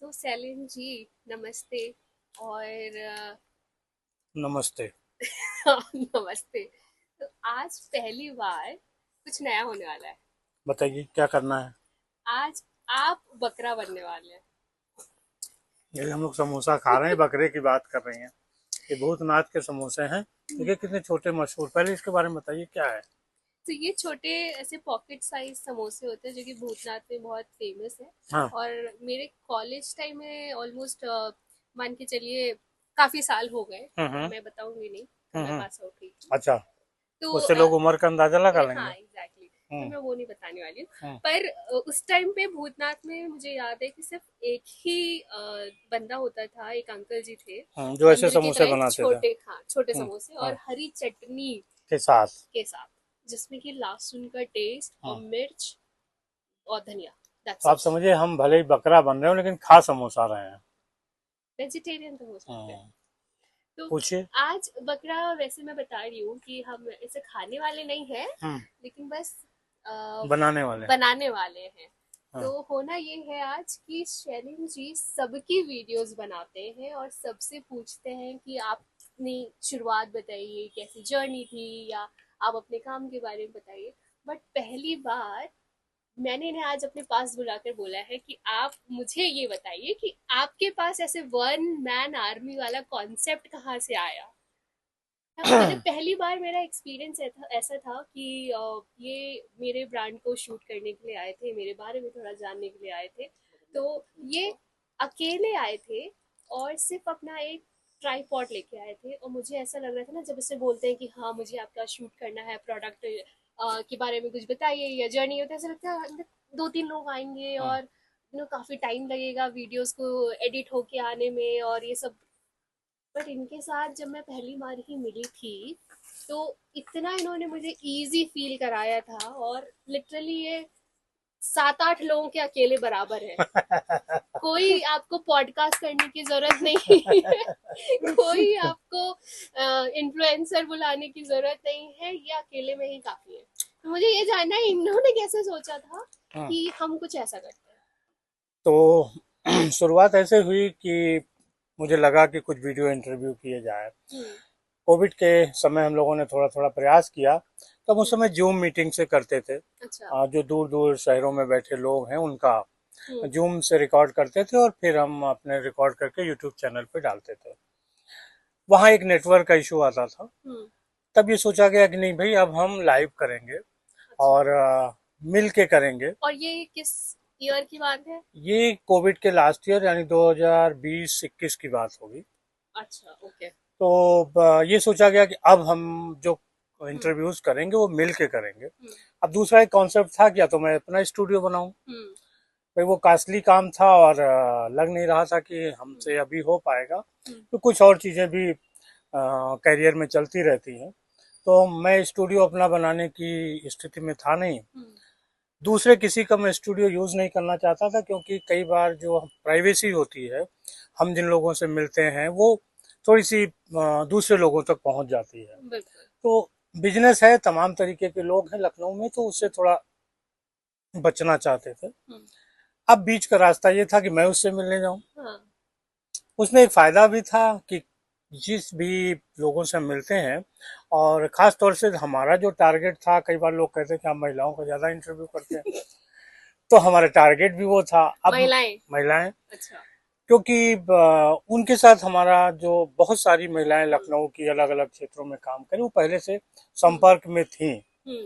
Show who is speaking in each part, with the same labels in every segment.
Speaker 1: तो सैलिन जी, नमस्ते। और
Speaker 2: नमस्ते।
Speaker 1: नमस्ते। तो आज पहली बार कुछ नया होने वाला है।
Speaker 2: बताइए क्या करना है।
Speaker 1: आज आप बकरा बनने वाले हैं।
Speaker 2: ये हम लोग समोसा खा रहे हैं, बकरे की बात कर रही हैं। ये भूतनाथ के समोसे हैं। देखिए कितने छोटे मशहूर, पहले इसके बारे में बताइए क्या है।
Speaker 1: तो ये छोटे ऐसे पॉकेट साइज समोसे होते हैं जो कि भूतनाथ में बहुत फेमस है।
Speaker 2: हाँ।
Speaker 1: और मेरे कॉलेज टाइम में ऑलमोस्ट मान के चलिए काफी साल हो गए।
Speaker 2: हम्म।
Speaker 1: मैं बताऊंगी नहीं कब मैं
Speaker 2: हम्म।
Speaker 1: पास आउट हुई थी।
Speaker 2: अच्छा।
Speaker 1: तो
Speaker 2: उससे लोग उम्र का अंदाजा लगा लेंगे।
Speaker 1: हाँ, एग्जैक्टली तो
Speaker 2: हम्म।
Speaker 1: मैं वो नहीं बताने वाली हूँ।
Speaker 2: हम्म।
Speaker 1: पर उस टाइम पे भूतनाथ में मुझे याद है कि सिर्फ एक ही बंदा होता था, एक अंकल जी थे।
Speaker 2: जो ऐसे
Speaker 1: मंदिर की
Speaker 2: समोसे
Speaker 1: तरह एक
Speaker 2: बनाते थे।
Speaker 1: छोटे, हाँ, छोटे
Speaker 2: हम्म।
Speaker 1: समोसे और
Speaker 2: हाँ।
Speaker 1: हरी चटनी
Speaker 2: के साथ।
Speaker 1: के साथ, जिसमें कि लहसुन का टेस्ट और
Speaker 2: हाँ।
Speaker 1: मिर्च और धनिया,
Speaker 2: तो
Speaker 1: दैट्स
Speaker 2: आप
Speaker 1: इट।
Speaker 2: समझिए हम भले ही बकरा बन रहे हो लेकिन खा समोसा रहे हैं।
Speaker 1: वेजिटेरियन तो हो सकते हैं।
Speaker 2: हम्म।
Speaker 1: तो
Speaker 2: पूछिए।
Speaker 1: आज बकरा, वैसे मैं बता रही हूँ कि हम इसे खाने वाले नहीं हैं,
Speaker 2: हम्म।
Speaker 1: लेकिन बस अ,
Speaker 2: बनाने वाले।
Speaker 1: बनाने वाले हैं।
Speaker 2: हाँ।
Speaker 1: तो होना ये है आज कि शैलिन जी सबकी वीडियोस बनाते हैं और सबसे पूछते हैं कि आप अपनी शुरुआत बताइए, कैसी जर्नी थी, या आप अपने काम के बारे में बताइए। बट पहली बार मैंने इन्हें आज अपने पास बुलाकर बोला है कि आप मुझे ये बताइए कि आपके पास ऐसे वन मैन आर्मी वाला कॉन्सेप्ट कहाँ से आया। मतलब पहली बार मेरा एक्सपीरियंस ऐसा था कि ये मेरे ब्रांड को शूट करने के लिए आए थे, मेरे बारे में थोड़ा जानने के लिए आए थे। तो ये अकेले आए थे और सिर्फ अपना एक ट्राईपॉड लेके आए थे। और मुझे ऐसा लग रहा था ना, जब इसे बोलते हैं कि हाँ मुझे आपका शूट करना है, प्रोडक्ट के बारे में कुछ बताइए या जर्नी, होता है ऐसा लगता है अंदर दो तीन लोग आएंगे
Speaker 2: हाँ।
Speaker 1: और काफी टाइम लगेगा वीडियोस को एडिट होके आने में और ये सब। बट इनके साथ जब मैं पहली बार ही मिली थी, तो इतना इन्होंने मुझे इजी फील कराया था। और लिटरली ये सात आठ लोगों के अकेले बराबर है। कोई आपको पॉडकास्ट करने की जरूरत नहीं है। कोई आपको इन्फ्लुएंसर बुलाने की जरूरत नहीं है, ये अकेले में ही काफी है। तो मुझे ये जानना है इन्होंने कैसे सोचा था
Speaker 2: हाँ।
Speaker 1: कि हम कुछ ऐसा करते हैं।
Speaker 2: तो शुरुआत ऐसे हुई कि मुझे लगा कि कुछ वीडियो इंटरव्यू किए जाए।
Speaker 1: हम्म।
Speaker 2: कोविड के समय हम लोगों ने थोड़ा थोड़ा प्रयास किया। तब उस
Speaker 1: हम्म।
Speaker 2: समय जूम मीटिंग से करते थे।
Speaker 1: अच्छा।
Speaker 2: जो दूर दूर शहरों में बैठे लोग हैं उनका
Speaker 1: हम्म।
Speaker 2: जूम से रिकॉर्ड करते थे और फिर हम अपने रिकॉर्ड करके यूट्यूब चैनल पे डालते थे। वहाँ एक नेटवर्क का इशू आता था।
Speaker 1: हम्म।
Speaker 2: तब ये सोचा गया कि नहीं भाई, अब हम लाइव करेंगे
Speaker 1: अच्छा।
Speaker 2: और मिल के करेंगे।
Speaker 1: और ये किस ईयर की बात है?
Speaker 2: ये कोविड के लास्ट ईयर यानी 2020-21 की बात होगी।
Speaker 1: अच्छा, ओके।
Speaker 2: तो ये सोचा गया कि अब हम जो
Speaker 1: हुँ,
Speaker 2: इंटरव्यूज करेंगे वो मिल के करेंगे।
Speaker 1: हुँ,
Speaker 2: अब दूसरा एक कॉन्सेप्ट था क्या, तो मैं अपना स्टूडियो बनाऊं।
Speaker 1: हुँ,
Speaker 2: भाई वो कॉस्टली काम था और लग नहीं रहा था कि
Speaker 1: हुँ,
Speaker 2: हमसे अभी हो पाएगा।
Speaker 1: हुँ,
Speaker 2: तो कुछ और चीज़ें भी करियर में चलती रहती हैं। तो मैं स्टूडियो अपना बनाने की स्थिति में था नहीं।
Speaker 1: हुँ,
Speaker 2: दूसरे किसी का मैं स्टूडियो यूज़ नहीं करना चाहता था, क्योंकि कई बार जो प्राइवेसी होती है, हम जिन लोगों से मिलते हैं वो थोड़ी सी दूसरे लोगों तक पहुंच जाती है।
Speaker 1: बिल्कुल।
Speaker 2: तो बिजनेस है, तमाम तरीके के लोग हैं लखनऊ में, तो उससे थोड़ा बचना चाहते थे।
Speaker 1: हुँ,
Speaker 2: अब बीच का रास्ता ये था कि मैं उससे मिलने जाऊं।
Speaker 1: हाँ,
Speaker 2: उसमें एक फायदा भी था कि जिस भी लोगों से हम मिलते हैं, और खास तौर से हमारा जो टारगेट था, कई बार लोग कहते हैं कि हम महिलाओं का ज्यादा इंटरव्यू करते हैं, तो हमारा टारगेट भी वो था। अब
Speaker 1: महिलाएँ,
Speaker 2: महिलाएं,
Speaker 1: अच्छा।
Speaker 2: क्योंकि उनके साथ हमारा जो बहुत सारी महिलाएं
Speaker 1: हुँ,
Speaker 2: लखनऊ की अलग अलग क्षेत्रों में काम करें, वो पहले से
Speaker 1: हुँ,
Speaker 2: संपर्क में थी।
Speaker 1: हुँ,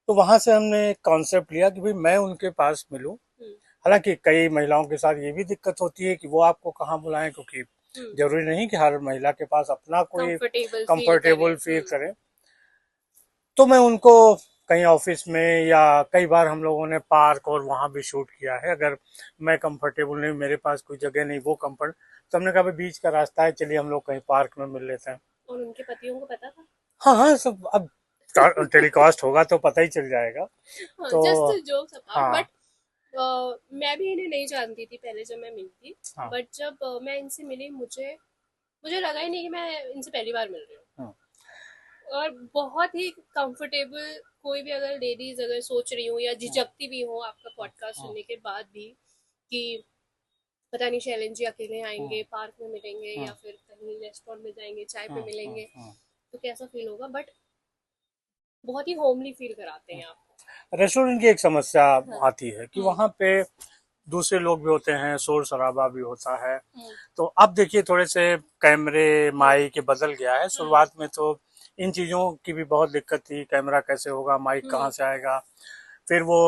Speaker 2: तो वहां से हमने कॉन्सेप्ट लिया कि भाई मैं उनके पास मिलूं।
Speaker 1: हुँ,
Speaker 2: हालांकि कई महिलाओं के साथ ये भी दिक्कत होती है कि वो आपको कहाँ बुलाएं, क्योंकि
Speaker 1: हुँ,
Speaker 2: जरूरी नहीं कि हर महिला के पास अपना कोई
Speaker 1: कंफर्टेबल फ़ील करें।
Speaker 2: कंफर्टेबल फील
Speaker 1: हुँ,
Speaker 2: करे। तो मैं उनको कहीं ऑफिस में, या कई बार हम लोगों ने पार्क और वहां भी शूट किया है। अगर मैं कंफर्टेबल नहीं, मेरे पास कोई जगह नहीं, वो कंफर्ट, तो हमने कहा भाई बीच का रास्ता है, चलिए हम लोग कहीं पार्क में मिल लेते हैं।
Speaker 1: और उनके पतियों को पता था?
Speaker 2: हाँ हाँ, सब अब टेलीकास्ट होगा तो पता ही चल जाएगा।
Speaker 1: हाँ,
Speaker 2: तो
Speaker 1: जस्ट जोक्स अपार्ट।
Speaker 2: हाँ।
Speaker 1: बट मैं भी इन्हें नहीं जानती थी पहले जब मैं मिली थी।
Speaker 2: हाँ।
Speaker 1: बट जब मैं इनसे मिली, मुझे मुझे लगा ही नहीं कि मैं इनसे पहली बार मिल रही हूँ।
Speaker 2: हाँ।
Speaker 1: और बहुत ही कंफर्टेबल। कोई भी अगर लेडीज अगर सोच रही हो या
Speaker 2: हाँ।
Speaker 1: झिझकती भी हो आपका पॉडकास्ट
Speaker 2: हाँ।
Speaker 1: सुनने के बाद भी कि पता नहीं शैलेंद्र जी अकेले आएंगे,
Speaker 2: हम्म,
Speaker 1: पार्क में मिलेंगे
Speaker 2: हम्म,
Speaker 1: या फिर कहीं रेस्टोरेंट में जाएंगे, चाय पे
Speaker 2: हम्म,
Speaker 1: मिलेंगे,
Speaker 2: हम्म,
Speaker 1: तो कैसा फील होगा। बट बहुत ही होमली फील कराते हैं आपको।
Speaker 2: रेस्टोरेंट की एक समस्या
Speaker 1: हाँ।
Speaker 2: आती है कि
Speaker 1: हम्म।
Speaker 2: वहाँ पे दूसरे लोग भी होते हैं, शोर शराबा भी होता है।
Speaker 1: हम्म।
Speaker 2: तो अब देखिए थोड़े से कैमरे
Speaker 1: हम्म।
Speaker 2: माइक के बदल गया है।
Speaker 1: हम्म।
Speaker 2: शुरुआत में तो इन चीज़ों की भी बहुत दिक्कत थी, कैमरा कैसे होगा, माइक कहाँ
Speaker 1: हम्म।
Speaker 2: से आएगा। फिर वो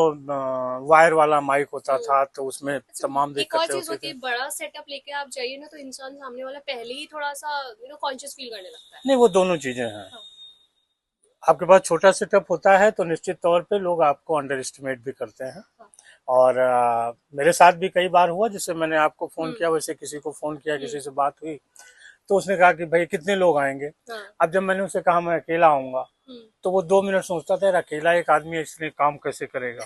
Speaker 2: वायर वाला माइक होता
Speaker 1: हम्म।
Speaker 2: था तो उसमें
Speaker 1: अच्छा,
Speaker 2: तमाम
Speaker 1: एक और
Speaker 2: दिक्कतें
Speaker 1: चीज
Speaker 2: होती
Speaker 1: होती
Speaker 2: थी।
Speaker 1: है, बड़ा सेटअप लेके आप जाइए ना तो इंसान सामने वाला पहले ही थोड़ा सा कॉन्शियस फील करने लगता है।
Speaker 2: नहीं, वो दोनों चीज़ें हैं।
Speaker 1: हाँ।
Speaker 2: आपके पास छोटा सेटअप होता है तो निश्चित तौर पे लोग आपको अंडर एस्टिमेट भी करते हैं।
Speaker 1: हाँ।
Speaker 2: और मेरे साथ भी कई बार हुआ, जिससे मैंने आपको फ़ोन
Speaker 1: हम्म।
Speaker 2: किया वैसे किसी को फ़ोन किया,
Speaker 1: हम्म।
Speaker 2: किसी से बात हुई तो उसने कहा कि भाई कितने लोग आएंगे।
Speaker 1: हाँ।
Speaker 2: अब जब मैंने उसे कहा मैं अकेला आऊंगा
Speaker 1: हम्म।
Speaker 2: तो वो 2 मिनट सोचता था, यार अकेला एक आदमी है, इसलिए काम कैसे करेगा।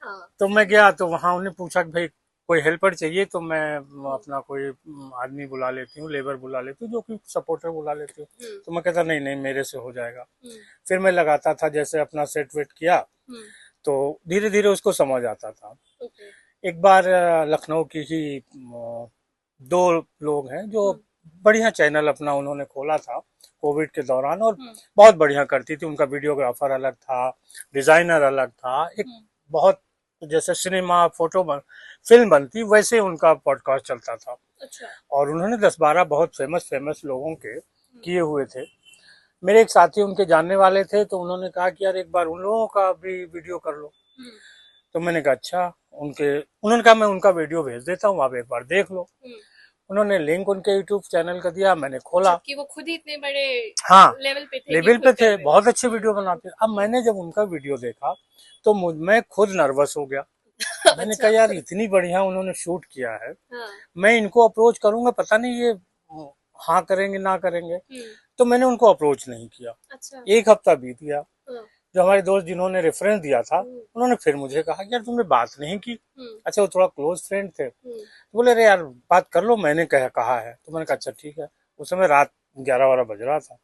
Speaker 1: हाँ।
Speaker 2: तो मैं गया तो वहाँ उन्हें पूछा कि भाई कोई हेल्पर चाहिए तो मैं
Speaker 1: हम्म।
Speaker 2: अपना कोई आदमी बुला लेती हूँ, लेबर बुला लेती हूँ, जो कि सपोर्टर बुला लेती हूँ।
Speaker 1: हम्म।
Speaker 2: तो मैं कहता नहीं नहीं, मेरे से हो जाएगा।
Speaker 1: हम्म।
Speaker 2: फिर मैं लगाता था, जैसे अपना सेट वेट किया
Speaker 1: हम्म।
Speaker 2: तो धीरे धीरे उसको समझ आता था।
Speaker 1: ओके।
Speaker 2: एक बार लखनऊ की ही दो लोग हैं जो
Speaker 1: हम्म।
Speaker 2: बढ़िया चैनल अपना उन्होंने खोला था कोविड के दौरान, और
Speaker 1: हम्म।
Speaker 2: बहुत बढ़िया करती थी। उनका वीडियोग्राफर अलग था, डिजाइनर अलग था, एक
Speaker 1: हम्म।
Speaker 2: बहुत जैसे सिनेमा फिल्म बनती वैसे उनका पॉडकास्ट चलता था।
Speaker 1: अच्छा।
Speaker 2: और उन्होंने 10-12 बहुत फेमस फेमस लोगों के
Speaker 1: हम्म।
Speaker 2: किए हुए थे। मेरे एक साथी उनके जानने वाले थे तो उन्होंने कहा कि यार एक बार उन लोगों का भी वीडियो कर लो।
Speaker 1: हम्म।
Speaker 2: तो मैंने कहा अच्छा। उन्होंने कहा मैं उनका वीडियो भेज देता हूँ, आप एक बार देख लो।
Speaker 1: हम्म।
Speaker 2: उन्होंने लिंक उनके यूट्यूब चैनल का दिया, मैंने खोला।
Speaker 1: जबकि वो खुद ही इतने बड़े
Speaker 2: हाँ,
Speaker 1: लेवल पे थे कि
Speaker 2: लेवल
Speaker 1: खुद
Speaker 2: पे
Speaker 1: कर
Speaker 2: थे,
Speaker 1: रहे थे।
Speaker 2: बहुत अच्छे
Speaker 1: हम्म।
Speaker 2: वीडियो बनाते। अब
Speaker 1: हम्म।
Speaker 2: मैंने जब उनका वीडियो देखा तो मैं खुद नर्वस हो गया। मैंने कहा
Speaker 1: अच्छा।
Speaker 2: यार इतनी बढ़िया उन्होंने शूट किया है,
Speaker 1: हाँ।
Speaker 2: मैं इनको अप्रोच करूंगा, पता नहीं ये हाँ करेंगे ना करेंगे।
Speaker 1: हम्म।
Speaker 2: तो मैंने उनको अप्रोच नहीं किया।
Speaker 1: अच्छा।
Speaker 2: एक हफ्ता बीत गया।
Speaker 1: हाँ।
Speaker 2: जो हमारे दोस्त जिन्होंने रेफरेंस दिया था
Speaker 1: हम्म।
Speaker 2: उन्होंने फिर मुझे कहा कि यार तुमने बात नहीं की।
Speaker 1: हम्म।
Speaker 2: अच्छा, वो थोड़ा क्लोज फ्रेंड थे तो
Speaker 1: हम्म।
Speaker 2: बोले अरे यार बात कर लो, मैंने कहा है। तो मैंने कहा
Speaker 1: अच्छा।
Speaker 2: अच्छा ठीक है। उस समय रात 11-12 बज रहा था।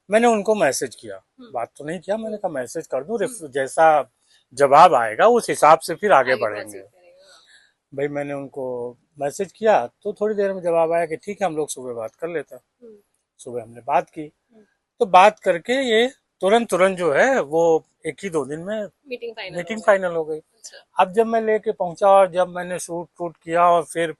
Speaker 2: मैंने उनको मैसेज किया,
Speaker 1: हम्म।
Speaker 2: बात तो नहीं किया, मैंने
Speaker 1: हम्म।
Speaker 2: कहा मैसेज कर दूं,
Speaker 1: हम्म।
Speaker 2: जैसा जवाब आएगा उस हिसाब से फिर आगे
Speaker 1: आगे
Speaker 2: बढ़ेंगे।
Speaker 1: प्रोसीड करेगा। हाँ।
Speaker 2: भाई मैंने उनको मैसेज किया तो थोड़ी देर में जवाब आया कि ठीक है हम लोग सुबह बात कर लेते हैं।
Speaker 1: हम्म।
Speaker 2: सुबह हमने बात की।
Speaker 1: हम्म।
Speaker 2: तो बात करके ये तुरंत तुरंत जो है वो 1 ही 2 दिन में
Speaker 1: मीटिंग फाइनल हो
Speaker 2: मीटिंग
Speaker 1: गई।
Speaker 2: फाइनल हो गई।
Speaker 1: अच्छा।
Speaker 2: अब जब मैं लेके पहुंचा और जब मैंने शूट शूट किया और फिर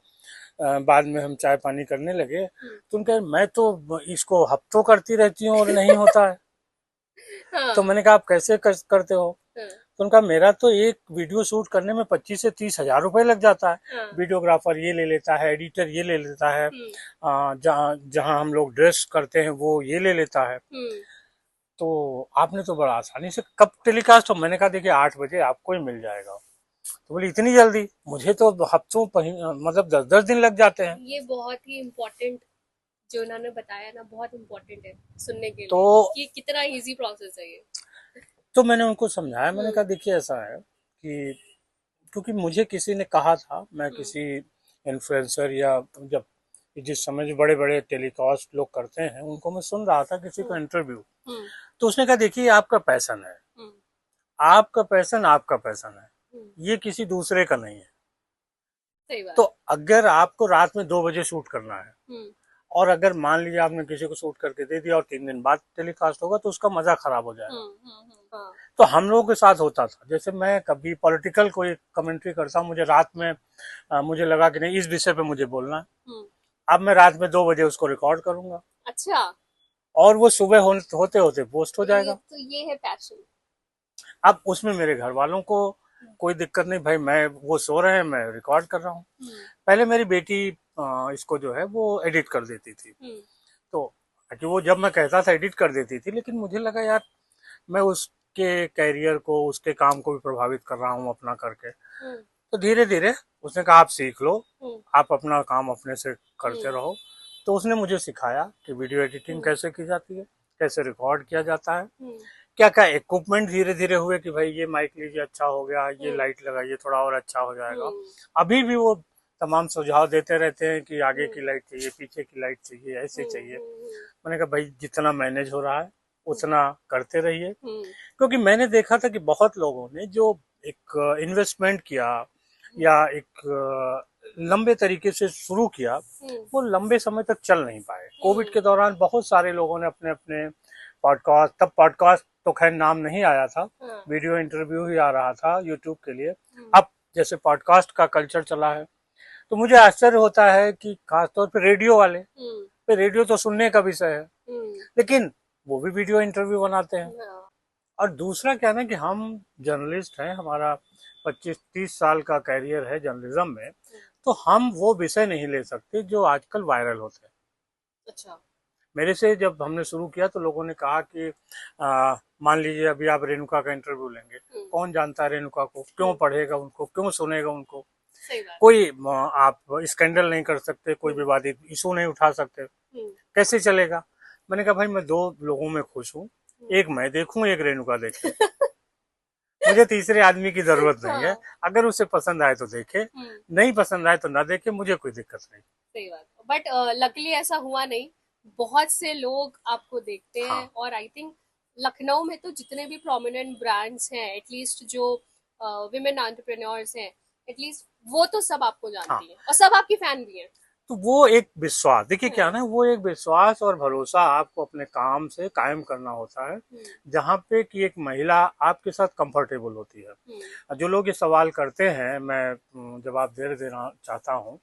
Speaker 2: बाद में हम चाय पानी करने लगे
Speaker 1: हम्म।
Speaker 2: तो उनका मैं तो इसको हफ्तों करती रहती हूँ और नहीं होता है। तो
Speaker 1: हाँ।
Speaker 2: मैंने कहा आप कैसे करते हो।
Speaker 1: हाँ।
Speaker 2: तो उनका मेरा तो एक वीडियो शूट करने में 25 से 30 हजार रुपए लग जाता है।
Speaker 1: हाँ।
Speaker 2: वीडियोग्राफर ये ले लेता है, एडिटर ये ले लेता है,
Speaker 1: हम्म।
Speaker 2: जहाँ जहाँ हम लोग ड्रेस करते हैं वो ये ले लेता है।
Speaker 1: हम्म।
Speaker 2: तो आपने तो बड़ा आसानी से कब टेलीकास्ट हो। मैंने कहा देखिए 8 बजे आपको ही मिल जाएगा। तो बोले इतनी जल्दी, मुझे तो हफ्तों मतलब 10-10 दिन लग जाते हैं।
Speaker 1: ये बहुत ही इम्पोर्टेंट जो उन्होंने बताया ना, बहुत इम्पोर्टेंट है सुनने के
Speaker 2: तो
Speaker 1: लिए कि कितना इजी प्रोसेस है ये।
Speaker 2: तो मैंने उनको समझाया, मैंने
Speaker 1: हम्म।
Speaker 2: कहा देखिए ऐसा है कि क्योंकि मुझे किसी ने कहा था, मैं
Speaker 1: हम्म।
Speaker 2: किसी इन्फ्लुएंसर या जब जिस समय जो बड़े बड़े टेलीकास्ट लोग करते हैं उनको मैं सुन रहा था किसी का
Speaker 1: हम्म।
Speaker 2: इंटरव्यू।
Speaker 1: हम्म।
Speaker 2: तो उसने कहा देखिए आपका पैशन है,
Speaker 1: हम्म।
Speaker 2: आपका पैशन है,
Speaker 1: हम्म।
Speaker 2: ये किसी दूसरे का नहीं है।
Speaker 1: सही बात
Speaker 2: तो
Speaker 1: है।
Speaker 2: अगर आपको रात में 2 बजे शूट करना है
Speaker 1: हम्म।
Speaker 2: और अगर मान लीजिए आपने किसी को शूट करके दे दिया और 3 दिन बाद टेलीकास्ट होगा तो उसका मजा खराब हो जाएगा।
Speaker 1: हम्म। हाँ।
Speaker 2: तो हम लोगों के साथ होता था, जैसे मैं कभी पॉलिटिकल कोई कमेंट्री करता हूँ, मुझे रात में मुझे लगा कि नहीं इस विषय पे मुझे बोलना है।
Speaker 1: हम्म।
Speaker 2: अब मैं रात में 2 बजे उसको रिकॉर्ड करूंगा
Speaker 1: अच्छा।
Speaker 2: और वो सुबह होते होते पोस्ट हो
Speaker 1: ये
Speaker 2: जाएगा।
Speaker 1: तो ये है पैशन।
Speaker 2: अब उसमें मेरे घर वालों को कोई दिक्कत नहीं, भाई मैं वो सो रहे हैं मैं रिकॉर्ड कर रहा हूँ।
Speaker 1: हम्म।
Speaker 2: पहले मेरी बेटी इसको जो है वो एडिट कर देती थी।
Speaker 1: हम्म।
Speaker 2: तो कि वो जब मैं कहता था एडिट कर देती थी, लेकिन मुझे लगा यार मैं उसके कैरियर को उसके काम को भी प्रभावित कर रहा हूँ अपना करके।
Speaker 1: हम्म।
Speaker 2: तो धीरे धीरे उसने कहा आप सीख लो,
Speaker 1: हम्म।
Speaker 2: आप अपना काम अपने से करते
Speaker 1: हम्म।
Speaker 2: रहो। तो उसने मुझे सिखाया कि वीडियो एडिटिंग
Speaker 1: हम्म।
Speaker 2: कैसे की जाती है, कैसे रिकॉर्ड किया जाता है,
Speaker 1: हम्म।
Speaker 2: क्या क्या इक्विपमेंट धीरे धीरे हुए कि भाई ये माइक लीजिए अच्छा हो गया, ये
Speaker 1: हम्म।
Speaker 2: लाइट लगाइए थोड़ा और अच्छा हो जाएगा।
Speaker 1: हम्म।
Speaker 2: अभी भी वो तमाम सुझाव देते रहते हैं कि आगे
Speaker 1: हम्म।
Speaker 2: की लाइट चाहिए, पीछे की लाइट चाहिए, ऐसे
Speaker 1: हम्म।
Speaker 2: चाहिए।
Speaker 1: हम्म।
Speaker 2: मैंने कहा भाई जितना मैनेज हो रहा है उतना करते रहिए।
Speaker 1: हम्म।
Speaker 2: क्योंकि मैंने देखा था कि बहुत लोगों ने जो एक इन्वेस्टमेंट किया
Speaker 1: हम्म।
Speaker 2: या एक लंबे तरीके से शुरू किया, वो लंबे समय तक चल नहीं पाए। कोविड के दौरान बहुत सारे लोगों ने अपने अपने पॉडकास्ट, तब पॉडकास्ट तो खैर नाम नहीं आया था, वीडियो इंटरव्यू ही आ रहा था यूट्यूब के लिए। अब जैसे पॉडकास्ट का कल्चर चला है, तो मुझे आश्चर्य होता है कि खासतौर पे रेडियो वाले, पे रेडियो तो सुनने का विषय है, लेकिन वो भी वीडियो इंटरव्यू बनाते हैं। और दूसरा क्या ना कि हम जर्नलिस्ट हैं, हमारा 25-30 साल का कैरियर है जर्नलिज्म में, तो हम वो विषय नहीं ले सकते जो आजकल वायरल होते हैं।
Speaker 1: अच्छा।
Speaker 2: मेरे से जब हमने शुरू किया तो लोगों ने कहा कि मान लीजिए अभी आप रेणुका का इंटरव्यू लेंगे, कौन जानता है रेणुका को, क्यों पढ़ेगा उनको, क्यों सुनेगा उनको, कोई आप स्कैंडल नहीं कर सकते, कोई विवादित इशू नहीं उठा सकते, कैसे चलेगा। मैंने कहा भाई मैं दो लोगों में खुश हूँ, एक मैं देखूं, एक रेणुका देखे। मुझे तीसरे आदमी की जरूरत नहीं है। अगर उसे पसंद आए तो देखे, नहीं पसंद आए तो ना देखे, मुझे कोई दिक्कत नहीं।
Speaker 1: सही बात। बट लकीली ऐसा हुआ नहीं, बहुत से लोग आपको देखते हैं। हाँ. और आई थिंक लखनऊ में तो जितने भी प्रोमिनेंट ब्रांड्स हैं, एटलीस्ट जो विमेन एंटरप्रेन्योर्स हैं, एटलीस्ट वो तो सब आपको जानती हैं। हाँ. और सब आपकी फैन भी हैं।
Speaker 2: तो वो एक विश्वास, देखिए क्या ना, वो एक विश्वास और भरोसा आपको अपने काम से कायम करना होता है, जहाँ पे कि एक महिला आपके साथ कंफर्टेबल होती है। जो लोग ये सवाल करते हैं, मैं जवाब देना चाहता हूँ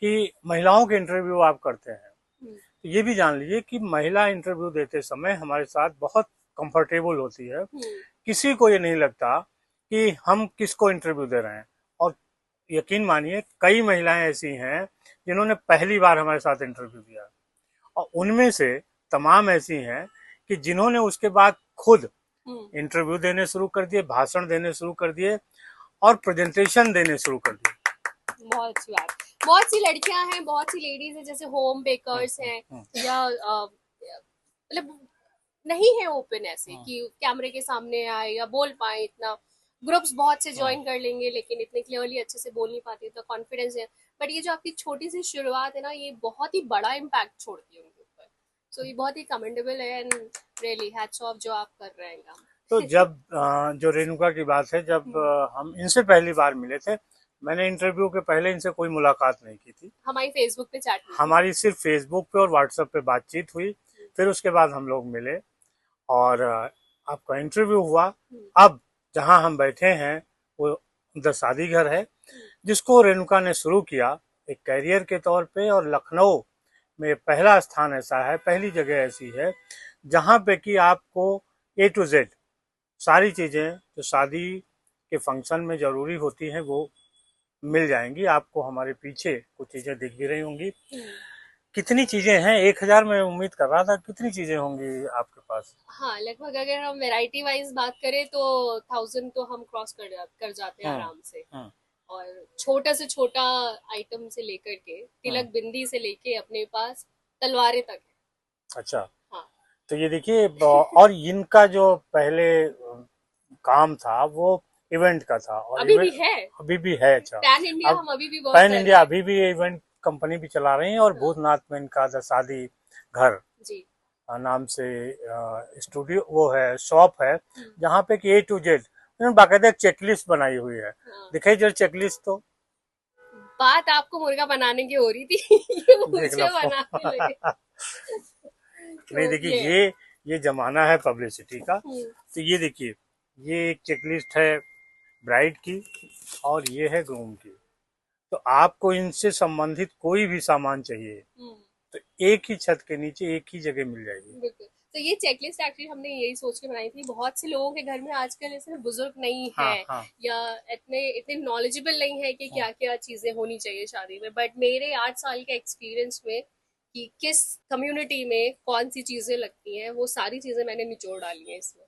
Speaker 2: कि महिलाओं के इंटरव्यू आप करते हैं, तो ये भी जान लीजिए कि महिला इंटरव्यू देते समय हमारे साथ बहुत कंफर्टेबल होती है। किसी को ये नहीं लगता कि हम किसको इंटरव्यू दे रहे हैं। और यकीन मानिए कई महिलाएं ऐसी हैं जिन्होंने पहली बार हमारे साथ इंटरव्यू दिया, और उनमें से तमाम ऐसी हैं कि जिन्होंने उसके बाद खुद इंटरव्यू देने शुरू कर दिए, भाषण देने शुरू कर दिए और प्रेजेंटेशन देने शुरू कर दिए।
Speaker 1: बहुत अच्छी बात। बहुत सी लड़कियां हैं, बहुत सी लेडीज हैं, जैसे होम बेकर्स हैं, या मतलब नहीं है ओपन ऐसे कि कैमरे के सामने आए या बोल पाए इतना। ग्रुप्स बहुत से ज्वाइन कर लेंगे, लेकिन इतने क्लियरली अच्छे से बोल नहीं पाते, तो कॉन्फिडेंस है। बट ये जो आपकी छोटी सी शुरुआत है ना, ये बहुत ही बड़ा इम्पैक्ट छोड़ती है उनके ऊपर। सो ये बहुत ही कमेंडेबल है, एंड रियली हैट्स ऑफ जो आप कर रहे हैं काम।
Speaker 2: तो जब जो रेणुका की बात है, जब हम इनसे पहली बार मिले थे, मैंने इंटरव्यू के पहले इनसे कोई मुलाकात नहीं की थी।
Speaker 1: हमारी फेसबुक पे चैट हुई,
Speaker 2: हमारी सिर्फ फेसबुक पे और व्हाट्सएप पे बातचीत हुई। फिर उसके बाद हम लोग मिले और आपका इंटरव्यू हुआ। अब जहां हम बैठे हैं वो द शादी घर है, जिसको रेणुका ने शुरू किया एक कैरियर के तौर पे, और लखनऊ में पहला स्थान ऐसा है, पहली जगह ऐसी है जहां पे कि आपको A to Z सारी चीजें जो शादी के फंक्शन में जरूरी होती हैं वो मिल जाएंगी आपको। हमारे पीछे कुछ चीजें दिख भी रही होंगी। कितनी चीजें हैं, 1000 में उम्मीद कर रहा था, कितनी चीजें होंगी आपके पास?
Speaker 1: हाँ, लगभग अगर हम वैरायटी वाइज बात करें तो 1000 तो हम क्रॉस कर जाते हैं आराम से। और छोटा से छोटा आइटम से लेकर के तिलक बिंदी से लेके अपने पास तलवारें तक है।
Speaker 2: अच्छा।
Speaker 1: हाँ।
Speaker 2: तो ये देखिए, और इनका जो पहले काम था वो इवेंट का था, और
Speaker 1: अभी भी है,
Speaker 2: अभी भी है। अच्छा,
Speaker 1: पैन इंडिया हम अभी भी बहुत
Speaker 2: पैन इंडिया अभी भी इवेंट कंपनी भी चला रही है, और भूतनाथ में इनका द शादी घर जी नाम से स्टूडियो वो है, शॉप है, जहाँ पे कि A to Z उन्होंने बाकायदा एक चेकलिस्ट बनाई हुई है। दिखाई जरा चेकलिस्ट तो।
Speaker 1: बात आपको मुर्गा बनाने की हो रही थी, ये मुझे बनाने लगे।
Speaker 2: नहीं देखिए, ये जमाना है पब्लिसिटी का। तो ये देखिए, ये एक चेकलिस्ट है ब्राइड की, और ये है ग्रूम की। तो आपको इनसे संबंधित कोई भी सामान चाहिए तो एक ही छत के नीचे एक ही जगह मिल जाएगी। बिल्कुल।
Speaker 1: तो ये चेकलिस्ट एक्चुअली हमने यही सोच के बनाई थी। बहुत से लोगों के घर में आजकल ऐसे बुजुर्ग नहीं है, हाँ. या इतने इतने नॉलेजेबल नहीं है कि क्या क्या चीजें होनी चाहिए शादी में। बट मेरे 8 साल के एक्सपीरियंस में कि किस कम्युनिटी में कौन सी चीजें लगती हैं, वो सारी चीजें मैंने निचोड़ डाली हैं इसमें।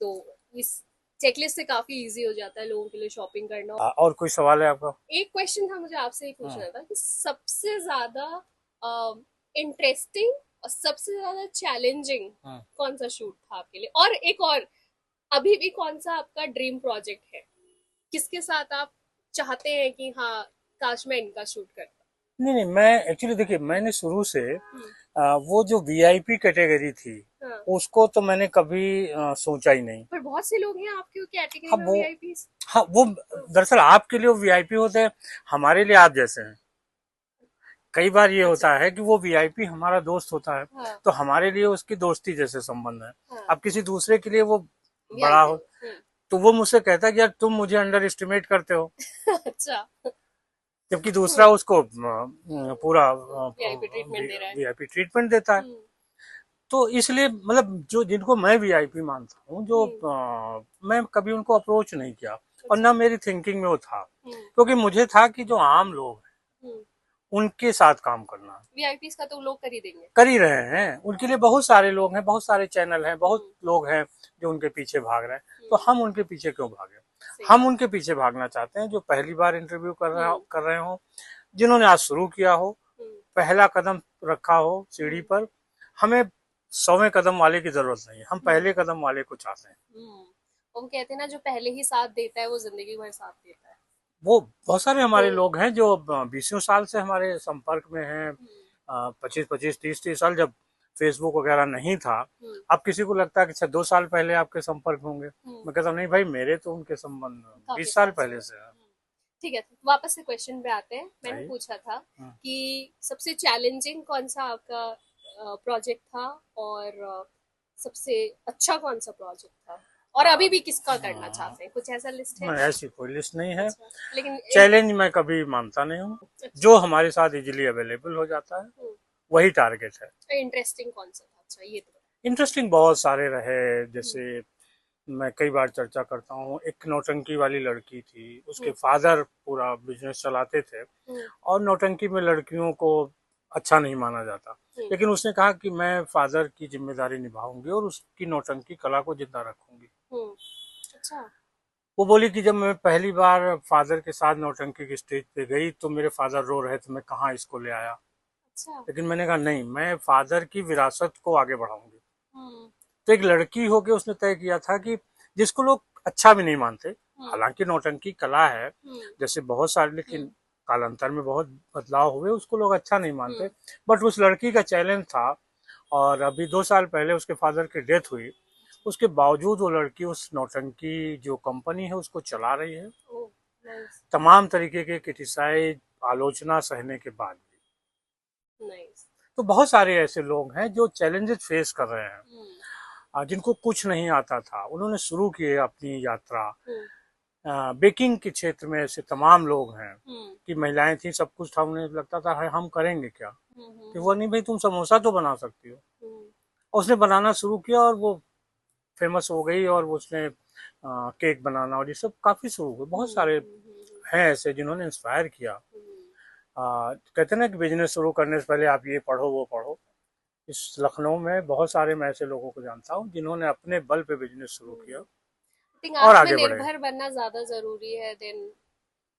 Speaker 1: तो इस चेकलिस्ट से काफी इजी हो जाता है लोगों के लिए शॉपिंग करना।
Speaker 2: और कोई सवाल है आपका?
Speaker 1: एक क्वेश्चन था मुझे आपसे ही पूछना था कि सबसे ज्यादा इंटरेस्टिंग और सबसे ज्यादा चैलेंजिंग कौन सा शूट था आपके लिए, और एक और अभी भी कौन सा आपका ड्रीम प्रोजेक्ट है, किसके साथ आप चाहते हैं कि हाँ काश मैं इनका शूट करता?
Speaker 2: नहीं, मैं एक्चुअली देखिए, मैंने शुरू से वो जो वीआईपी कैटेगरी थी,
Speaker 1: हाँ।
Speaker 2: उसको तो मैंने कभी सोचा ही नहीं।
Speaker 1: पर बहुत से लोग हैं आपकी कैटेगरी
Speaker 2: हाँ
Speaker 1: में
Speaker 2: वो
Speaker 1: वीआईपी।
Speaker 2: हाँ वो दरअसल आपके लिए वो वीआईपी होते हैं, हमारे लिए आप जैसे हैं। कई बार ये
Speaker 1: अच्छा।
Speaker 2: होता है कि वो वीआईपी हमारा दोस्त होता है,
Speaker 1: हाँ।
Speaker 2: तो हमारे लिए उसकी दोस्ती जैसे संबंध है।
Speaker 1: हाँ।
Speaker 2: अब किसी दूसरे के लिए वो बड़ा
Speaker 1: वीआईपी।
Speaker 2: हो, तो वो मुझसे कहता है कि यार तुम मुझे अंडर एस्टिमेट करते हो,
Speaker 1: अच्छा।
Speaker 2: जबकि दूसरा उसको पूरा
Speaker 1: वीआईपी ट्रीटमेंट दे रहा है।
Speaker 2: वीआईपी ट्रीटमेंट देता है।
Speaker 1: हम्म।
Speaker 2: तो इसलिए मतलब जो जिनको मैं वीआईपी मानता हूँ, जो
Speaker 1: हम्म।
Speaker 2: मैं कभी उनको अप्रोच नहीं किया, और
Speaker 1: अच्छा।
Speaker 2: ना मेरी थिंकिंग में वो था,
Speaker 1: हम्म।
Speaker 2: क्योंकि मुझे था कि जो आम लोग हैं
Speaker 1: हम्म।
Speaker 2: उनके साथ काम करना है।
Speaker 1: वीआईपीज का तो लोग कर ही देंगे।
Speaker 2: कर ही रहे हैं, उनके लिए बहुत सारे लोग हैं, बहुत सारे चैनल हैं, बहुत
Speaker 1: हम्म।
Speaker 2: लोग हैं जो उनके पीछे भाग रहे हैं। तो
Speaker 1: हम्म।
Speaker 2: हम उनके पीछे क्यों भागे?
Speaker 1: सही
Speaker 2: हम
Speaker 1: बात।
Speaker 2: उनके पीछे भागना चाहते हैं जो पहली बार इंटरव्यू
Speaker 1: हम्म।
Speaker 2: कर रहे हो, जिन्होंने आज शुरू किया हो,
Speaker 1: हम्म।
Speaker 2: पहला कदम रखा हो सीढ़ी
Speaker 1: हम्म।
Speaker 2: पर। हमें 100वें कदम वाले की जरूरत नहीं है, हम
Speaker 1: हम्म।
Speaker 2: पहले कदम वाले को चाहते हैं।
Speaker 1: और वो कहते हैं ना, जो पहले ही साथ देता है वो जिंदगी भर साथ देता है।
Speaker 2: वो बहुत सारे
Speaker 1: तो
Speaker 2: हमारे लोग हैं जो 20 साल से हमारे संपर्क में हैं।
Speaker 1: हम्म।
Speaker 2: 25-25, 30-30 साल, जब फेसबुक वगैरह नहीं था।
Speaker 1: हम्म।
Speaker 2: अब किसी को लगता है कि अच्छा 2 साल पहले आपके संपर्क में होंगे,
Speaker 1: हम्म।
Speaker 2: मैं कहता हूँ नहीं भाई, मेरे तो उनके संबंध
Speaker 1: काफी
Speaker 2: 20 साल
Speaker 1: साल से
Speaker 2: पहले
Speaker 1: है।
Speaker 2: से है।
Speaker 1: ठीक है, तो वापस से क्वेश्चन पे आते हैं। मैंने
Speaker 2: भाई।
Speaker 1: पूछा था
Speaker 2: हाँ।
Speaker 1: कि सबसे चैलेंजिंग कौन सा आपका प्रोजेक्ट था, और सबसे अच्छा कौन सा प्रोजेक्ट था, और अभी भी किसका करना
Speaker 2: हाँ,
Speaker 1: चाहते हैं, कुछ ऐसा लिस्ट है?
Speaker 2: मैं ऐसी कोई लिस्ट नहीं है।
Speaker 1: अच्छा, लेकिन एक।
Speaker 2: चैलेंज मैं कभी मानता नहीं हूँ।
Speaker 1: अच्छा।
Speaker 2: जो हमारे साथ इजीली अवेलेबल हो जाता है वही टारगेट है।
Speaker 1: इंटरेस्टिंग कौन सा था? अच्छा, ये तो।
Speaker 2: इंटरेस्टिंग बहुत सारे रहे,
Speaker 1: हम्म।
Speaker 2: जैसे मैं कई बार चर्चा करता हूँ, एक नौटंकी वाली लड़की थी, उसके
Speaker 1: हम्म।
Speaker 2: फादर पूरा बिजनेस चलाते थे,
Speaker 1: हम्म।
Speaker 2: और नौटंकी में लड़कियों को अच्छा नहीं माना जाता।
Speaker 1: हम्म।
Speaker 2: लेकिन उसने कहा कि मैं फादर की जिम्मेदारी निभाऊंगी और उसकी नौटंकी कला को जिंदा रखूंगी।
Speaker 1: हम्म। अच्छा।
Speaker 2: वो बोली कि जब मैं पहली बार फादर के साथ नौटंकी की स्टेज पे गई तो मेरे फादर रो रहे थे, मैं कहाँ इसको ले आया।
Speaker 1: अच्छा।
Speaker 2: लेकिन मैंने कहा नहीं, मैं फादर की विरासत को आगे बढ़ाऊंगी।
Speaker 1: हम्म।
Speaker 2: तो एक लड़की होके उसने तय किया था कि जिसको लोग अच्छा भी नहीं मानते,
Speaker 1: हम्म।
Speaker 2: हालांकि नौटंकी कला है
Speaker 1: हम्म।
Speaker 2: जैसे बहुत सारे, लेकिन
Speaker 1: हम्म।
Speaker 2: कालांतर में बहुत बदलाव हुए, उसको लोग अच्छा नहीं मानते।
Speaker 1: हम्म।
Speaker 2: बट उस लड़की का चैलेंज था, और अभी 2 साल पहले उसके फादर की डेथ हुई, उसके बावजूद वो लड़की उस नौटंकी जो कंपनी है उसको चला रही है,
Speaker 1: ओह, नाइस।
Speaker 2: तमाम तरीके के क्रिटिसाइज, आलोचना सहने के बाद भी।
Speaker 1: नाइस।
Speaker 2: तो बहुत सारे ऐसे लोग हैं जो चैलेंजेस फेस कर रहे हैं,
Speaker 1: हम्म।
Speaker 2: जिनको कुछ नहीं आता था, उन्होंने शुरू किए अपनी यात्रा।
Speaker 1: हम्म।
Speaker 2: बेकिंग के क्षेत्र में ऐसे तमाम लोग हैं
Speaker 1: हम्म।
Speaker 2: कि महिलाएं थी, सब कुछ था, उन्हें लगता था "है, हम करेंगे क्या"।
Speaker 1: हम्म।
Speaker 2: कि वो नहीं भाई, तुम समोसा तो बना सकती हो।
Speaker 1: हम्म।
Speaker 2: और उसने बनाना शुरू किया और वो फेमस हो गई, और वो उसने केक बनाना और ये सब काफी शुरू हुए। बहुत
Speaker 1: हम्म।
Speaker 2: सारे
Speaker 1: हम्म।
Speaker 2: हैं ऐसे जिन्होंने इंस्पायर किया।
Speaker 1: हम्म।
Speaker 2: कहते हैं ना कि बिजनेस शुरू करने से पहले आप ये पढ़ो वो पढ़ो। इस लखनऊ में बहुत सारे मैं ऐसे लोगों को जानता हूँ जिन्होंने अपने बल पे बिजनेस शुरू किया
Speaker 1: थिंक
Speaker 2: और आगे बढ़े।
Speaker 1: आत्मनिर्भर बनना ज्यादा जरूरी है देन ये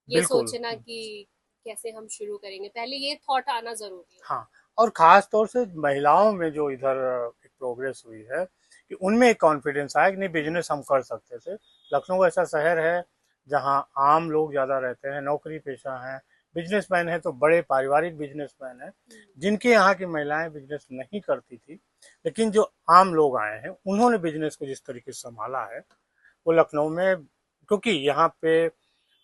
Speaker 2: बिल्कुल।
Speaker 1: सोचना कि कैसे हम शुरू करेंगे, पहले ये थॉट आना जरूरी है।
Speaker 2: हाँ, और खास तौर से महिलाओं में जो इधर एक प्रोग्रेस हुई है कि उनमें एक कॉन्फिडेंस आया कि नहीं, बिजनेस हम कर सकते थे। लखनऊ ऐसा शहर है जहाँ आम लोग ज़्यादा रहते हैं, नौकरी पेशा हैं, बिजनेसमैन हैं तो बड़े पारिवारिक बिजनेसमैन हैं, जिनके यहाँ की महिलाएं बिजनेस नहीं करती थी। लेकिन जो आम लोग आए हैं उन्होंने बिजनेस को जिस तरीके से संभाला है, वो लखनऊ में, क्योंकि यहाँ पे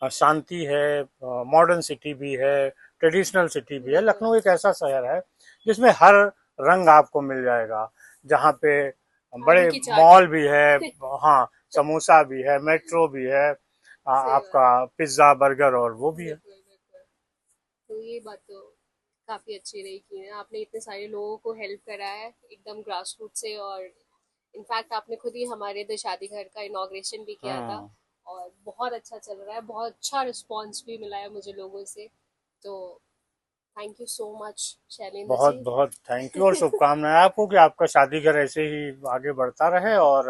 Speaker 2: शांति है, मॉडर्न सिटी भी है, ट्रेडिशनल सिटी भी है।
Speaker 1: बिल्कुल।
Speaker 2: लखनऊ एक ऐसा शहर है जिसमें हर रंग आपको मिल जाएगा, जहाँ पे
Speaker 1: आलू
Speaker 2: बड़े
Speaker 1: की चाट है।
Speaker 2: मॉल भी है, हाँ, समोसा भी है, मेट्रो भी है,
Speaker 1: सही बात।
Speaker 2: आपका पिज्ज़ा बर्गर और वो भी है।
Speaker 1: बिल्कुल बिल्कुल। तो ये बात तो काफी अच्छी रही कि आपने इतने सारे लोगों को हेल्प करा है एकदम ग्रास रूट से, और इनफैक्ट आपने खुद ही हमारे इधर शादी घर का इनॉग्रेशन भी किया था,
Speaker 2: हाँ,
Speaker 1: और बहुत अच्छा चल रहा है, बहुत अच्छा रिस्पॉन्स भी मिला है मुझे लोगों से। तो thank you so much Shailendra
Speaker 2: बहुत
Speaker 1: जी।
Speaker 2: बहुत थैंक यू और शुभकामनाएं आपको कि आपका शादी घर ऐसे ही आगे बढ़ता रहे, और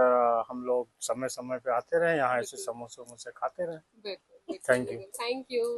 Speaker 2: हम लोग समय समय पे आते रहे यहाँ, ऐसे
Speaker 1: बिल्कुल
Speaker 2: समोसे वमोसे खाते रहे।
Speaker 1: बिल्कुल बिल्कुल
Speaker 2: थैंक यू।
Speaker 1: बिल्कुल, थैंक यू।